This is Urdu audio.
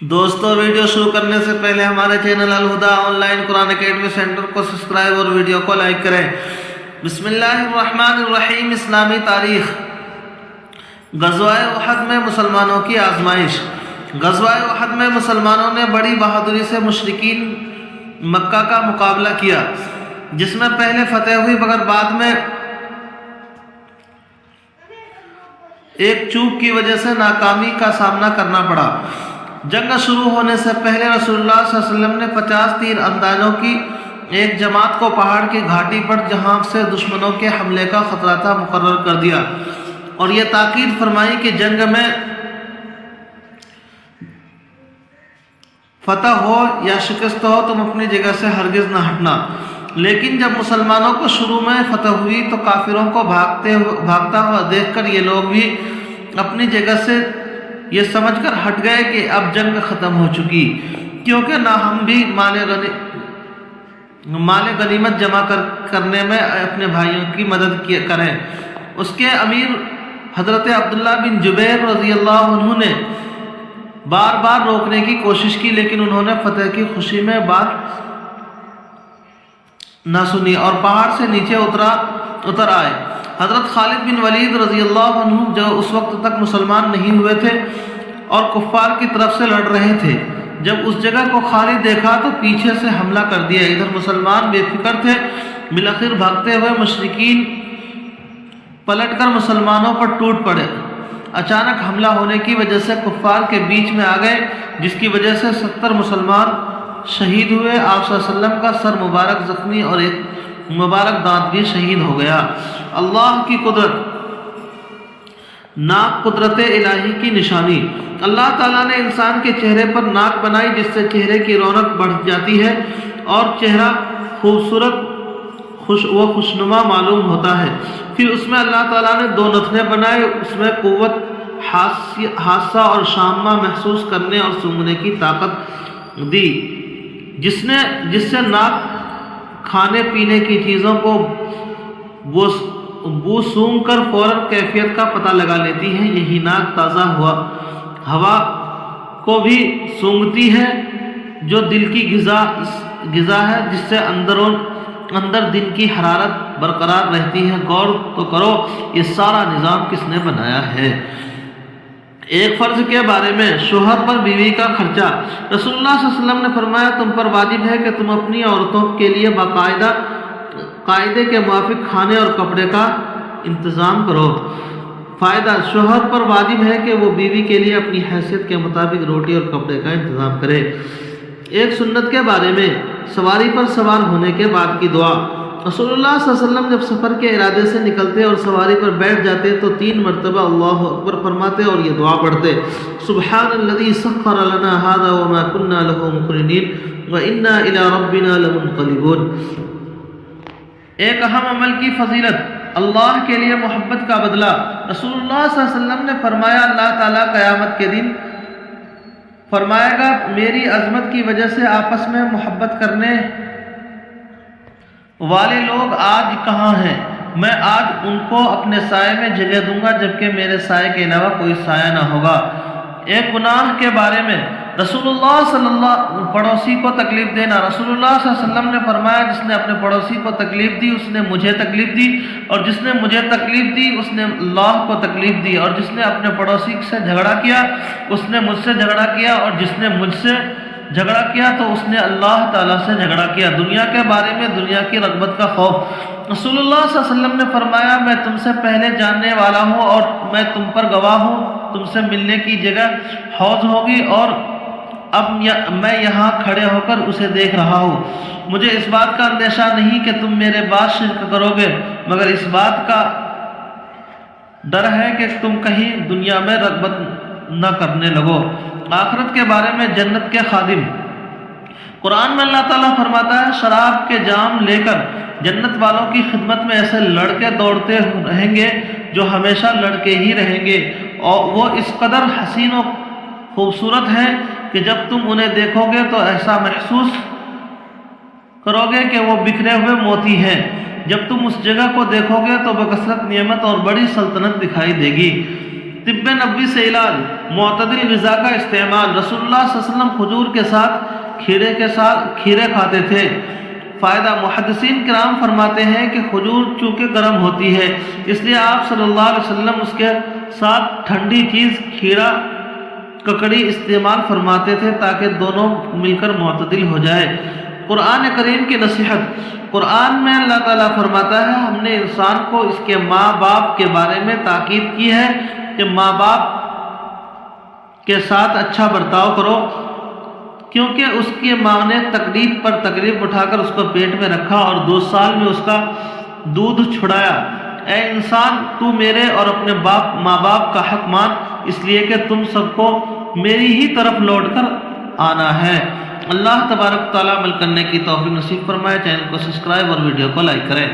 دوستو، ویڈیو شروع کرنے سے پہلے ہمارے channel Alhuda online Quran academy centre کو سبسکرائب اور ویڈیو کو لائک کریں۔ بسم اللہ الرحمن الرحیم۔ اسلامی تاریخ۔ غزوہ احد میں مسلمانوں کی آزمائش۔ غزوہ احد میں مسلمانوں نے بڑی بہادری سے مشرکین مکہ کا مقابلہ کیا، جس میں پہلے فتح ہوئی مگر بعد میں ایک چوک کی وجہ سے ناکامی کا سامنا کرنا پڑا۔ جنگ شروع ہونے سے پہلے رسول اللہ صلی اللہ علیہ وسلم نے 50 تیر اندازوں کی ایک جماعت کو پہاڑ کی گھاٹی پر جہاں سے دشمنوں کے حملے کا خطرہ تھا مقرر کر دیا، اور یہ تاکید فرمائی کہ جنگ میں فتح ہو یا شکست ہو تم اپنی جگہ سے ہرگز نہ ہٹنا۔ لیکن جب مسلمانوں کو شروع میں فتح ہوئی تو کافروں کو بھاگتا ہوا دیکھ کر یہ لوگ بھی اپنی جگہ سے یہ سمجھ کر ہٹ گئے کہ اب جنگ ختم ہو چکی، کیونکہ نہ ہم بھی مال غنیمت جمع کرنے میں اپنے بھائیوں کی مدد کریں۔ اس کے امیر حضرت عبداللہ بن جبیر رضی اللہ عنہ نے بار بار روکنے کی کوشش کی، لیکن انہوں نے فتح کی خوشی میں بات نہ سنی اور پہاڑ سے نیچے اتر آئے۔ حضرت خالد بن ولید رضی اللہ عنہ جو اس وقت تک مسلمان نہیں ہوئے تھے اور کفار کی طرف سے لڑ رہے تھے، جب اس جگہ کو خالی دیکھا تو پیچھے سے حملہ کر دیا۔ ادھر مسلمان بے فکر تھے، بالآخر بھاگتے ہوئے مشرکین پلٹ کر مسلمانوں پر ٹوٹ پڑے۔ اچانک حملہ ہونے کی وجہ سے کفار کے بیچ میں آ گئے، جس کی وجہ سے 70 مسلمان شہید ہوئے۔ آپ صلی اللہ علیہ وسلم کا سر مبارک زخمی اور ایک مبارک دانت بھی شہید ہو گیا۔ اللہ کی قدرت۔ ناک قدرت الہی کی نشانی۔ اللہ تعالیٰ نے انسان کے چہرے پر ناک بنائی، جس سے چہرے کی رونق بڑھ جاتی ہے اور چہرہ خوبصورت و خوشنما معلوم ہوتا ہے۔ پھر اس میں اللہ تعالیٰ نے 2 نتنے بنائے، اس میں قوت حاسہ اور شامہ محسوس کرنے اور سونگھنے کی طاقت دی، جس سے ناک کھانے پینے کی چیزوں کو بو سونگھ کر فوراً کیفیت کا پتہ لگا لیتی ہے۔ یہی ناک تازہ ہوا کو بھی سونگھتی ہے، جو دل کی غذا ہے، جس سے اندر دن کی حرارت برقرار رہتی ہے۔ غور تو کرو یہ سارا نظام کس نے بنایا ہے۔ ایک فرض کے بارے میں، شوہر پر بیوی کا خرچہ۔ رسول اللہ صلی اللہ علیہ وسلم نے فرمایا، تم پر واجب ہے کہ تم اپنی عورتوں کے لیے باقاعدہ قاعدے کے موافق کھانے اور کپڑے کا انتظام کرو۔ فائدہ: شوہر پر واجب ہے کہ وہ بیوی کے لیے اپنی حیثیت کے مطابق روٹی اور کپڑے کا انتظام کرے۔ ایک سنت کے بارے میں، سواری پر سوار ہونے کے بعد کی دعا۔ رسول اللہ صلی اللہ علیہ وسلم جب سفر کے ارادے سے نکلتے اور سواری پر بیٹھ جاتے تو 3 مرتبہ اللہ اکبر فرماتے اور یہ دعا پڑھتے: سبحان الذی سخر لنا ھذا وما كنا له مقرنین وانا الی ربنا لمنقلبون۔ ایک اہم عمل کی فضیلت: اللہ کے لیے محبت کا بدلہ۔ رسول اللہ صلی اللہ علیہ وسلم نے فرمایا، اللہ تعالیٰ قیامت کے دن فرمائے گا، میری عظمت کی وجہ سے آپس میں محبت کرنے والے لوگ آج کہاں ہیں؟ میں آج ان کو اپنے سائے میں جگہ دوں گا، جبکہ میرے سائے کے علاوہ کوئی سایہ نہ ہوگا۔ ایک گناہ کے بارے میں، رسول اللہ صلی اللہ علیہ وسلم پڑوسی کو تکلیف دینا۔ رسول اللہ صلی اللہ علیہ وسلم نے فرمایا، جس نے اپنے پڑوسی کو تکلیف دی اس نے مجھے تکلیف دی، اور جس نے مجھے تکلیف دی اس نے اللہ کو تکلیف دی، اور جس نے اپنے پڑوسی سے جھگڑا کیا اس نے مجھ سے جھگڑا کیا، اور جس نے مجھ سے جھگڑا کیا تو اس نے اللہ تعالیٰ سے جھگڑا کیا۔ دنیا کے بارے میں، دنیا کی رغبت کا خوف۔ رسول اللہ صلی اللہ علیہ وسلم نے فرمایا، میں تم سے پہلے جاننے والا ہوں اور میں تم پر گواہ ہوں، تم سے ملنے کی جگہ حوض ہوگی اور اب میں یہاں کھڑے ہو کر اسے دیکھ رہا ہوں۔ مجھے اس بات کا اندیشہ نہیں کہ تم میرے بعد شرک کرو گے، مگر اس بات کا ڈر ہے کہ تم کہیں دنیا میں رغبت نہ کرنے لگو۔ آخرت کے بارے میں، جنت کے خادم۔ قرآن میں اللہ تعالیٰ فرماتا ہے، شراب کے جام لے کر جنت والوں کی خدمت میں ایسے لڑکے دوڑتے رہیں گے جو ہمیشہ لڑکے ہی رہیں گے، اور وہ اس قدر حسین و خوبصورت ہیں کہ جب تم انہیں دیکھو گے تو ایسا محسوس کرو گے کہ وہ بکھرے ہوئے موتی ہیں۔ جب تم اس جگہ کو دیکھو گے تو بکثرت نعمت اور بڑی سلطنت دکھائی دے گی۔ طب نبوی سے علاج، معتدل غذا کا استعمال۔ رسول اللہ صلی اللہ علیہ وسلم کھجور کے ساتھ کھیرے کھاتے تھے۔ فائدہ، محدثین کرام فرماتے ہیں کہ کھجور چونکہ گرم ہوتی ہے اس لیے آپ صلی اللہ علیہ وسلم اس کے ساتھ ٹھنڈی چیز کھیرا ککڑی استعمال فرماتے تھے تاکہ دونوں مل کر معتدل ہو جائے۔ قرآن کریم کی نصیحت، قرآن میں اللہ تعالیٰ فرماتا ہے ہم نے انسان کو اس کے ماں باپ کے بارے میں تاکید کی ہے کہ ماں باپ کے ساتھ اچھا برتاؤ کرو، کیونکہ اس کی ماں نے تکلیف پر تکلیف اٹھا کر اس کو پیٹ میں رکھا اور 2 سال میں اس کا دودھ چھڑایا۔ اے انسان، تو میرے اور اپنے ماں باپ کا حق مان، اس لیے کہ تم سب کو میری ہی طرف لوٹ کر آنا ہے۔ اللہ تبارک تعالیٰ عمل کرنے کی توفیق نصیب فرمائے۔ چینل کو سبسکرائب اور ویڈیو کو لائک کریں۔